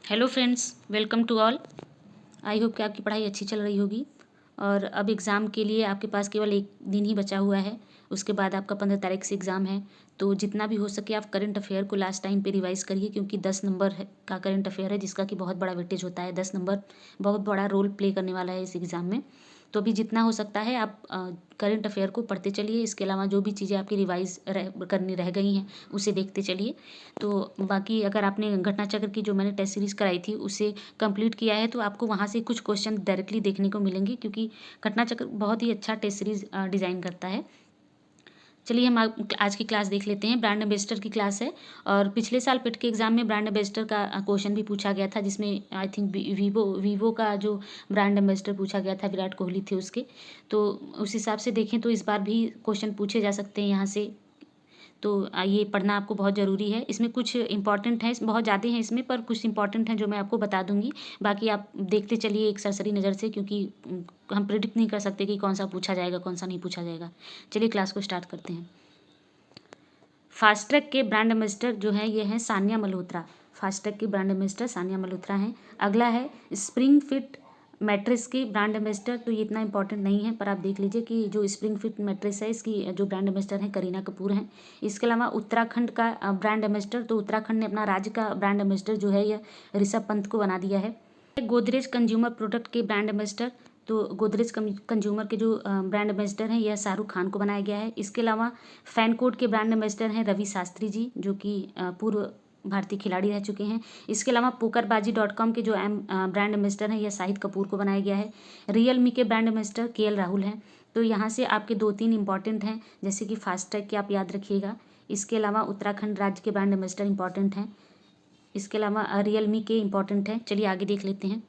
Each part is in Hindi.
Hello friends, welcome to all. I hope कि आपकी पढ़ाई अच्छी चल रही होगी और अब एग्ज़ाम के लिए आपके पास केवल एक दिन ही बचा हुआ है। उसके बाद आपका 15 तारीख से एग्ज़ाम है। तो जितना भी हो सके आप करंट अफेयर को लास्ट टाइम पे रिवाइज़ करिए, क्योंकि 10 नंबर का करंट अफेयर है जिसका कि बहुत बड़ा वेटेज होता है। 10 नंबर बहुत बड़ा रोल प्ले करने वाला है इस एग्ज़ाम में। तो अभी जितना हो सकता है आप करंट अफेयर को पढ़ते चलिए। इसके अलावा जो भी चीज़ें आपकी रिवाइज़ करनी रह गई हैं उसे देखते चलिए। तो बाकी अगर आपने घटना चक्र की जो मैंने टेस्ट सीरीज़ कराई थी उसे कंप्लीट किया है तो आपको वहाँ से कुछ क्वेश्चन डायरेक्टली देखने को मिलेंगे, क्योंकि घटना चक्र बहुत ही अच्छा टेस्ट सीरीज़ डिज़ाइन करता है। चलिए हम आज की क्लास देख लेते हैं। ब्रांड एम्बेसडर की क्लास है और पिछले साल पिट के एग्जाम में ब्रांड एम्बेसडर का क्वेश्चन भी पूछा गया था, जिसमें आई थिंक वीवो का जो ब्रांड एम्बेसडर पूछा गया था, विराट कोहली थे उसके। तो उस हिसाब से देखें तो इस बार भी क्वेश्चन पूछे जा सकते हैं यहाँ से। तो ये पढ़ना आपको बहुत ज़रूरी है। इसमें कुछ इंपॉर्टेंट है, बहुत ज़्यादा हैं इसमें, पर कुछ इंपॉर्टेंट हैं जो मैं आपको बता दूंगी। बाकी आप देखते चलिए एक सरसरी नज़र से, क्योंकि हम प्रिडिक्ट नहीं कर सकते कि कौन सा पूछा जाएगा कौन सा नहीं पूछा जाएगा। चलिए क्लास को स्टार्ट करते हैं। फास्ट्रैक के ब्रांड एम्बेसडर जो है ये हैं सानिया मल्होत्रा। फास्ट्रैक के ब्रांड एम्बेसडर सानिया मल्होत्रा हैं। अगला है स्प्रिंग फिट मैट्रेस की ब्रांड एम्बेसडर। तो ये इतना इंपॉर्टेंट नहीं है, पर आप देख लीजिए कि जो स्प्रिंग फिट मैट्रेस है इसकी जो ब्रांड एम्बेसडर हैं करीना कपूर हैं। इसके अलावा उत्तराखंड का ब्रांड एम्बेसडर, तो उत्तराखंड ने अपना राज्य का ब्रांड एम्बेसडर जो है यह ऋषभ पंत को बना दिया है। गोदरेज कंज्यूमर प्रोडक्ट के ब्रांड एम्बेसडर, तो गोदरेज कंज्यूमर के जो ब्रांड एम्बेसडर हैं यह शाहरुख खान को बनाया गया है। इसके अलावा फैन कोड के ब्रांड एम्बेसडर हैं रवि शास्त्री जी, जो कि पूर्व भारतीय खिलाड़ी रह चुके हैं। इसके अलावा pokerbazi.com के जो ब्रांड एम्बेसडर हैं यह शाहिद कपूर को बनाया गया है। रियलमी के ब्रांड एम्बेसडर KL राहुल हैं। तो यहाँ से आपके 2-3 इंपॉर्टेंट हैं, जैसे कि फास्टैग के आप याद रखिएगा। इसके अलावा उत्तराखंड राज्य के ब्रांड एम्बेसडर इंपॉर्टेंट हैं। इसके अलावा रियलमी के इंपॉर्टेंट हैं। चलिए आगे देख लेते हैं।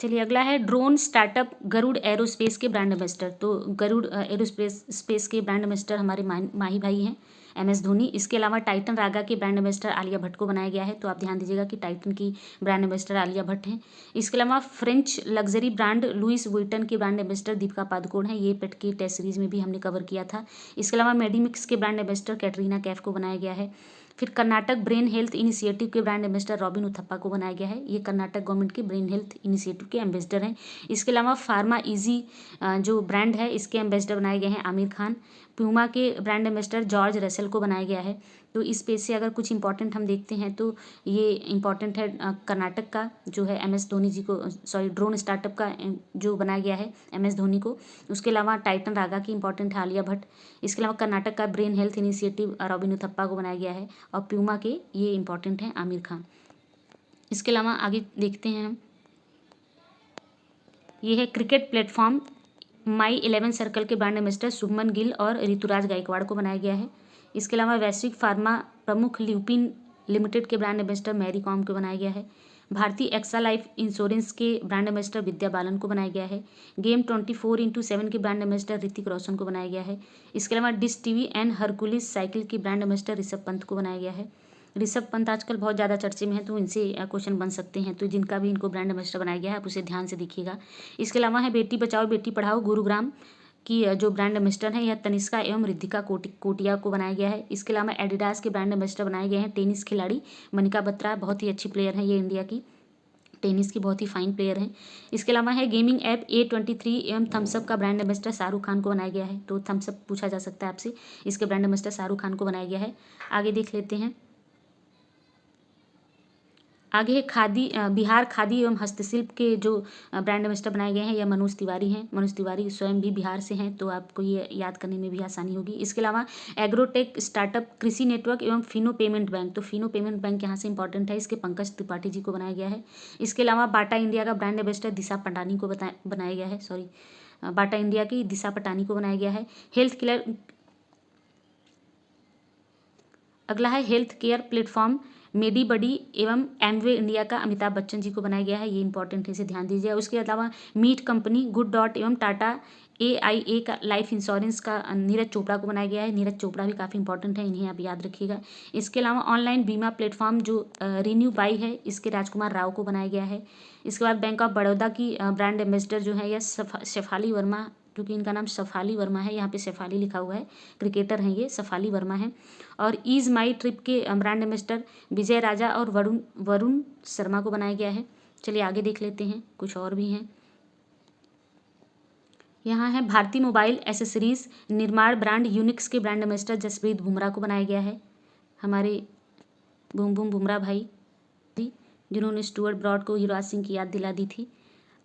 चलिए अगला है ड्रोन स्टार्टअप गरुड़ एरोस्पेस के ब्रांड एम्बेसडर। तो गरुड़ एरोस्पेस के ब्रांड एम्बेसडर हमारे माही भाई हैं MS धोनी। इसके अलावा टाइटन रागा के ब्रांड एम्बेसडर आलिया भट्ट को बनाया गया है। तो आप ध्यान दीजिएगा कि टाइटन की ब्रांड एम्बेसडर आलिया भट्ट हैं। इसके अलावा French luxury brand Louis Vuitton के ब्रांड एम्बेसडर दीपिका पादुकोण है। ये पेट की टेस्ट सीरीज में भी हमने कवर किया था। इसके अलावा मेडिमिक्स के ब्रांड एम्बेसडर कैटरीना कैफ को बनाया गया है। फिर कर्नाटक ब्रेन हेल्थ इनिशिएटिव के ब्रांड एम्बेसडर रॉबिन उथप्पा को बनाया गया है। ये कर्नाटक गवर्नमेंट के ब्रेन हेल्थ इनिशिएटिव के एम्बेसडर हैं। इसके अलावा फार्मा इजी जो ब्रांड है इसके एम्बेसडर बनाए गए हैं आमिर खान। प्यूमा के ब्रांड एम्बेसडर जॉर्ज रसेल को बनाया गया है। तो इस पेज से अगर कुछ इंपॉर्टेंट हम देखते हैं तो ये इंपॉर्टेंट है कर्नाटक का जो है MS धोनी जी को, सॉरी ड्रोन स्टार्टअप का जो बनाया गया है MS धोनी को। उसके अलावा टाइटन रागा की इंपॉर्टेंट है आलिया भट्ट। इसके अलावा कर्नाटक का brain health initiative robin Uthappa को बनाया गया है। और प्यूमा के ये इंपॉर्टेंट हैं आमिर खान। इसके अलावा आगे देखते हैं हम। ये है क्रिकेट प्लेटफॉर्म My11 सर्कल के ब्रांड एम्बेसडर शुभमन गिल और ऋतुराज गायकवाड़ को बनाया गया है। इसके अलावा वैश्विक फार्मा प्रमुख ल्यूपिन लिमिटेड के ब्रांड एम्बेसडर मैरी कॉम को बनाया गया है। भारतीय एक्सा लाइफ इंश्योरेंस के ब्रांड एम्बेसडर विद्या बालन को बनाया गया है। गेम 24x7 के ब्रांड एम्बेसडर ऋतिक रोशन को बनाया गया है। इसके अलावा dish TV and Hercules cycle के ब्रांड एम्बेसडर ऋषभ पंत को बनाया गया है। ऋषभ पंत आजकल बहुत ज़्यादा चर्चे में है, तो इनसे क्वेश्चन बन सकते हैं। तो जिनका भी इनको ब्रांड एम्बेसडर बनाया गया है आप उसे ध्यान से देखिएगा। इसके अलावा है बेटी बचाओ बेटी पढ़ाओ गुरुग्राम की जो ब्रांड एम्बेसडर है यह तनिष्का एवं रिद्धिका कोटिया को बनाया गया है। इसके अलावा एडिडास के ब्रांड एम्बेसडर बनाए गए हैं टेनिस खिलाड़ी मनिका बत्रा। बहुत ही अच्छी प्लेयर है ये, इंडिया की टेनिस की बहुत ही फाइन प्लेयर हैं। इसके अलावा है गेमिंग ऐप A23 एवं थम्सअप का ब्रांड एम्बेसडर शाहरुख खान को बनाया गया है। तो थम्सअप पूछा जा सकता है आपसे, इसके ब्रांड एम्बेसडर शाहरुख खान को बनाया गया है। आगे देख लेते हैं। आगे है बिहार खादी एवं हस्तशिल्प के जो ब्रांड एम्बेसडर बनाए गए हैं यह मनोज तिवारी हैं। मनोज तिवारी स्वयं भी बिहार से हैं, तो आपको ये याद करने में भी आसानी होगी। इसके अलावा एग्रोटेक स्टार्टअप कृषि नेटवर्क एवं फिनो पेमेंट बैंक, तो फिनो पेमेंट बैंक यहाँ से इंपॉर्टेंट है, इसके पंकज त्रिपाठी जी को बनाया गया है। इसके अलावा बाटा इंडिया का ब्रांड एम्बेसडर दिशा पटानी को बनाया गया है। सॉरी, बाटा इंडिया की दिशा पटानी को बनाया गया है। अगला है हेल्थ केयर प्लेटफॉर्म मेडीबडी एवं एमवे इंडिया का अमिताभ बच्चन जी को बनाया गया है। ये इंपॉर्टेंट है, इसे ध्यान दीजिए। उसके अलावा मीट कंपनी गुड डॉट एवं टाटा AIA का लाइफ इंश्योरेंस का नीरज चोपड़ा को बनाया गया है। नीरज चोपड़ा भी काफ़ी इंपॉर्टेंट है, इन्हें आप याद रखिएगा। इसके अलावा ऑनलाइन बीमा प्लेटफॉर्म जो रिन्यू बाई है इसके राजकुमार राव को बनाया गया है। इसके बाद बैंक ऑफ बड़ौदा की ब्रांड एम्बेसडर जो है यह शेफाली वर्मा क्योंकि इनका नाम शफाली वर्मा है, यहाँ पे शेफाली लिखा हुआ है, क्रिकेटर हैं ये, शफाली वर्मा है। और ईज माई ट्रिप के ब्रांड एम्बेसडर विजय राजा और वरुण शर्मा को बनाया गया है। चलिए आगे देख लेते हैं, कुछ और भी हैं। यहाँ है भारतीय मोबाइल एसेसरीज निर्माण ब्रांड यूनिक्स के ब्रांड एम्बेसडर जसप्रीत बुमराह को बनाया गया है, हमारे बूम बूम बुमराह भाई, जिन्होंने स्टुअर्ट ब्रॉड को युवराज सिंह की याद दिला दी थी।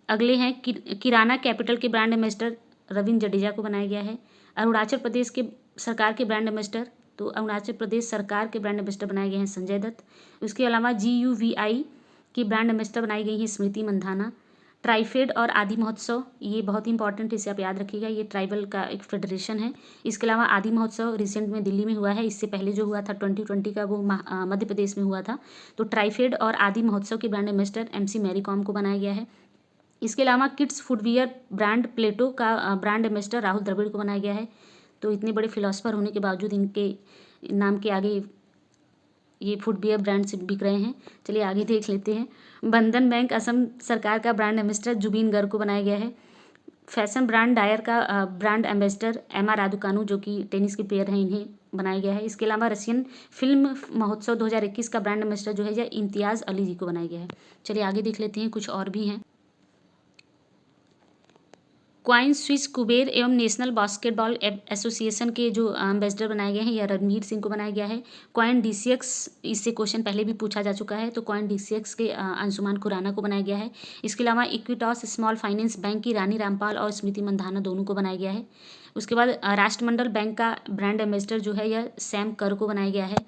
अगले हैं किराना कैपिटल के ब्रांड एम्बेसडर रविंद्र जडेजा को बनाया गया है। अरुणाचल प्रदेश के सरकार के ब्रांड एम्बेसडर, तो अरुणाचल प्रदेश सरकार के ब्रांड एम्बेसडर बनाए गए हैं संजय दत्त। उसके अलावा GUVI की ब्रांड एम्बेसडर बनाई गई हैं स्मृति मंधाना। ट्राइफेड और आदि महोत्सव, ये बहुत इंपॉर्टेंट है, इसे आप याद रखिएगा, ये ट्राइबल का एक फेडरेशन है। इसके अलावा आदि महोत्सव रिसेंट में दिल्ली में हुआ है, इससे पहले जो हुआ था 2020 का वो मध्य प्रदेश में हुआ था। तो ट्राइफेड और आदि महोत्सव के brand ambassador MC Mary Kom को बनाया गया है। इसके अलावा किड्स फुटवियर ब्रांड प्लेटो का ब्रांड एम्बेसडर राहुल द्रविड़ को बनाया गया है। तो इतने बड़े फिलोसफर होने के बावजूद इनके नाम के आगे ये फुटवियर ब्रांड से बिक रहे हैं। चलिए आगे देख लेते हैं। बंधन बैंक असम सरकार का ब्रांड एम्बेसडर जुबीन गर्ग को बनाया गया है। फैशन ब्रांड डायर का ब्रांड एम्बेसडर एमा रादुकानु, जो कि टेनिस के प्लेयर हैं, इन्हें बनाया गया है। इसके अलावा रशियन फिल्म महोत्सव 2021 का ब्रांड एम्बेसडर जो है यह इम्तियाज़ अली जी को बनाया गया है। चलिए आगे देख लेते हैं, कुछ और भी हैं। क्वाइन स्विस कुबेर एवं नेशनल बास्केटबॉल एसोसिएशन के जो एम्बेसडर बनाए गए हैं यह रणवीर सिंह को बनाया गया है। क्वाइन DCX, इससे क्वेश्चन पहले भी पूछा जा चुका है, तो क्वाइन DCX के अंशुमान खुराना को बनाया गया है। इसके अलावा इक्विटॉस स्मॉल फाइनेंस बैंक की रानी रामपाल और स्मृति मंधाना दोनों को बनाया गया है। उसके बाद राष्ट्रमंडल बैंक का ब्रांड एम्बेसडर जो है यह सैम कर को बनाया गया है।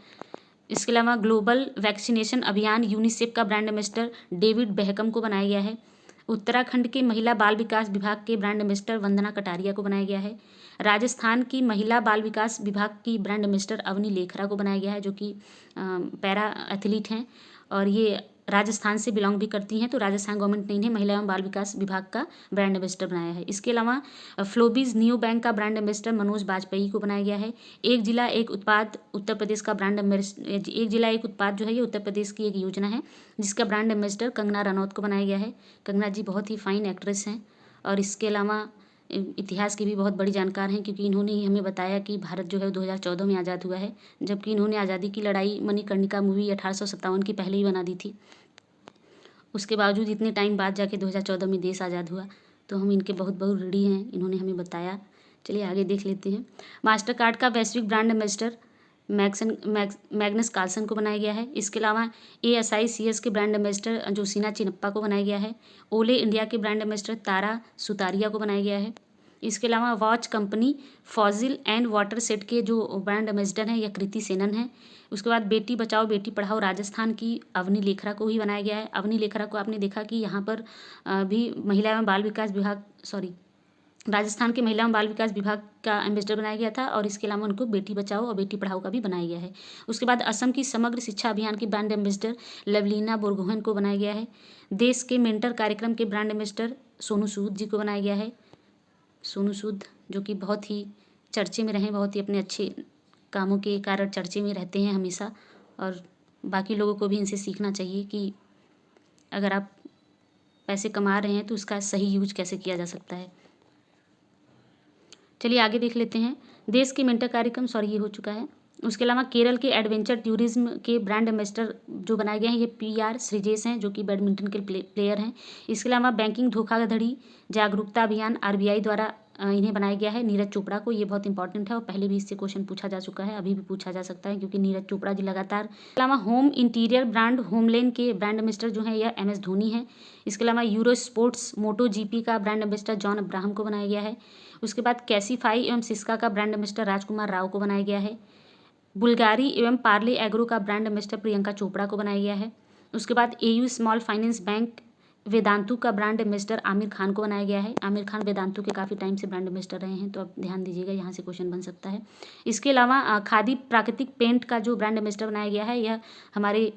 इसके अलावा ग्लोबल वैक्सीनेशन अभियान यूनिसेफ का ब्रांड एम्बेसडर डेविड बेहकम को बनाया गया है। उत्तराखंड के महिला बाल विकास विभाग के ब्रांड एम्बेसडर वंदना कटारिया को बनाया गया है। राजस्थान की महिला बाल विकास विभाग की ब्रांड एम्बेसडर अवनी लेखरा को बनाया गया है, जो कि पैरा एथलीट हैं और ये राजस्थान से बिलोंग भी करती हैं। तो राजस्थान गवर्नमेंट ने इन्हें महिला एवं बाल विकास विभाग का ब्रांड एम्बेसडर बनाया है। इसके अलावा फ्लोबीज न्यू बैंक का ब्रांड एम्बेसडर मनोज बाजपेयी को बनाया गया है। एक जिला एक उत्पाद उत्तर प्रदेश का ब्रांड एम्बेसडर, एक जिला एक उत्पाद जो है ये उत्तर प्रदेश की एक योजना है जिसका ब्रांड एम्बेसडर कंगना रनौत को बनाया गया है। कंगना जी बहुत ही फाइन एक्ट्रेस हैं और इसके अलावा इतिहास की भी बहुत बड़ी जानकार हैं, क्योंकि इन्होंने ही हमें बताया कि भारत जो है 2014 में आज़ाद हुआ है, जबकि इन्होंने आज़ादी की लड़ाई मणिकर्णिका मूवी 1857 की पहले ही बना दी थी। उसके बावजूद इतने टाइम बाद जाके 2014 में देश आज़ाद हुआ, तो हम इनके बहुत बहुत ऋणी हैं, इन्होंने हमें बताया। चलिए आगे देख लेते हैं। मास्टर कार्ड का वैश्विक ब्रांड एम्बेसडर मैग्नस कार्लसन को बनाया गया है। इसके अलावा ASICS के ब्रांड एम्बेसडर जोशीना चिनप्पा को बनाया गया है। ओले इंडिया के ब्रांड एम्बेसडर तारा सुतारिया को बनाया गया है। इसके अलावा watch company fossil and water set के जो ब्रांड एम्बेसडर हैं यह कृति सेनन है। उसके बाद बेटी बचाओ बेटी पढ़ाओ राजस्थान की अवनी लेखरा को ही बनाया गया है। अवनी लेखरा को आपने देखा कि यहाँ पर भी महिला एवं बाल विकास विभाग राजस्थान के महिला एवं बाल विकास विभाग का एम्बेसडर बनाया गया था और इसके अलावा उनको बेटी बचाओ और बेटी पढ़ाओ का भी बनाया गया है। उसके बाद असम की समग्र शिक्षा अभियान की ब्रांड एम्बेसडर लवलीना बोरगोहन को बनाया गया है। देश के मेंटर कार्यक्रम के ब्रांड एम्बेसडर सोनू सूद जी को बनाया गया है। सोनू सूद जो कि बहुत ही चर्चे में रहे, बहुत ही अपने अच्छे कामों के कारण चर्चे में रहते हैं हमेशा, और बाकी लोगों को भी इनसे सीखना चाहिए कि अगर आप पैसे कमा रहे हैं तो उसका सही यूज कैसे किया जा सकता है। चलिए आगे देख लेते हैं। देश के मेंटर कार्यक्रम, ये हो चुका है। उसके अलावा केरल के एडवेंचर टूरिज्म के ब्रांड एम्बेसडर जो बनाए गए हैं ये PR श्रीजेश हैं, जो कि बैडमिंटन के प्लेयर हैं। इसके अलावा बैंकिंग धोखाधड़ी जागरूकता अभियान RBI द्वारा इन्हें बनाया गया है नीरज चोपड़ा को। ये बहुत इंपॉर्टेंट है और पहले भी इससे क्वेश्चन पूछा जा चुका है, अभी भी पूछा जा सकता है, क्योंकि नीरज चोपड़ा जी लगातार। इसके अलावा होम इंटीरियर ब्रांड होमलेन के ब्रांड एम्बेसडर जो है यह MS धोनी है। इसके अलावा यूरो स्पोर्ट्स MotoGP का ब्रांड एम्बेसडर जॉन अब्राहम को बनाया गया है। उसके बाद कैसीफाई एवं सिस्का का ब्रांड एम्बेसडर राजकुमार राव को बनाया गया है। बुल्गारी एवं पार्ले एग्रो का ब्रांड एम्बेसडर प्रियंका चोपड़ा को बनाया गया है। उसके बाद AU small finance bank Vedantu का ब्रांड एम्बेसडर आमिर खान को बनाया गया है। आमिर खान वेदांतु के काफ़ी टाइम से ब्रांड एम्बेसडर रहे हैं, तो आप ध्यान दीजिएगा, यहाँ से क्वेश्चन बन सकता है। इसके अलावा खादी प्राकृतिक पेंट का जो ब्रांड एम्बेसडर बनाया गया है यह हमारे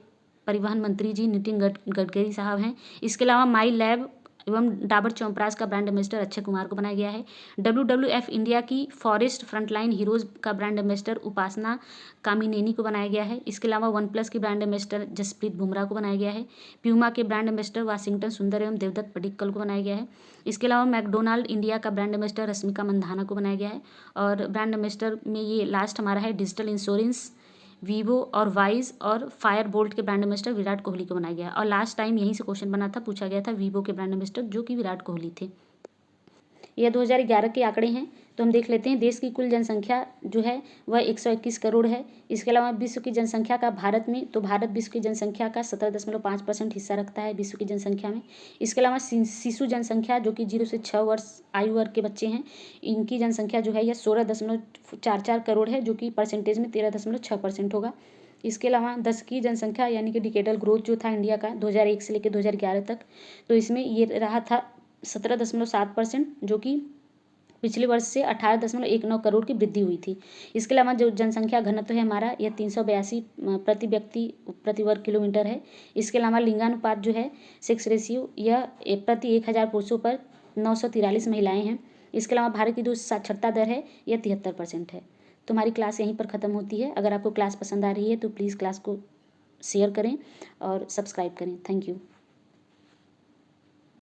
परिवहन मंत्री जी नितिन गडकरी साहब हैं। इसके अलावा माई लैब एवं डाबर च्यवनप्राश का ब्रांड एम्बेसडर अक्षय कुमार को बनाया गया है। WWF इंडिया की फॉरेस्ट फ्रंटलाइन हीरोज़ का ब्रांड एम्बेसडर उपासना कामिनेनी को बनाया गया है। इसके अलावा वन प्लस की ब्रांड एम्बेसडर जसप्रीत बुमराह को बनाया गया है। प्यूमा के ब्रांड एम्बेसडर वाशिंगटन सुंदर एवं देवदत्त पडिक्कल को बनाया गया है। इसके अलावा मैकडोनाल्ड इंडिया का ब्रांड एम्बेसडर रश्मिका मंदाना को बनाया गया है। और ब्रांड एम्बेसडर में ये लास्ट हमारा है डिजिटल इंश्योरेंस, वीवो और वाइज और फायर बोल्ट के ब्रांड एम्बेसडर विराट कोहली को बनाया गया। और लास्ट टाइम यहीं से क्वेश्चन बना था, पूछा गया था वीवो के ब्रांड एम्बेसडर जो कि विराट कोहली थे। यह 2011 के आंकड़े हैं, तो हम देख लेते हैं। देश की कुल जनसंख्या जो है वह 121 करोड़ है। इसके अलावा विश्व की जनसंख्या का भारत में, तो भारत विश्व की जनसंख्या का 17.5% हिस्सा रखता है विश्व की जनसंख्या में। इसके अलावा शिशु जनसंख्या जो कि 0 से 6 वर्ष आयु वर्ग के बच्चे हैं, इनकी जनसंख्या जो है यह 16.44 करोड़ है, जो कि परसेंटेज में 13.6% होगा। इसके अलावा 10 की जनसंख्या यानी कि डिकेडल ग्रोथ जो था इंडिया का 2001 से लेकर 2011 तक, तो इसमें ये रहा था 17.7%, जो कि पिछले वर्ष से 18.19 करोड़ की वृद्धि हुई थी। इसके अलावा जो जनसंख्या घनत्व है हमारा यह 382 प्रति व्यक्ति प्रति वर्ग किलोमीटर है। इसके अलावा लिंगानुपात जो है सेक्स रेशियो यह प्रति 1000 पुरुषों पर 943 महिलाएं हैं। इसके अलावा भारत की जो साक्षरता दर है यह 73% है। तो हमारी क्लास यहीं पर ख़त्म होती है। अगर आपको क्लास पसंद आ रही है तो प्लीज़ क्लास को शेयर करें और सब्सक्राइब करें। Thank you.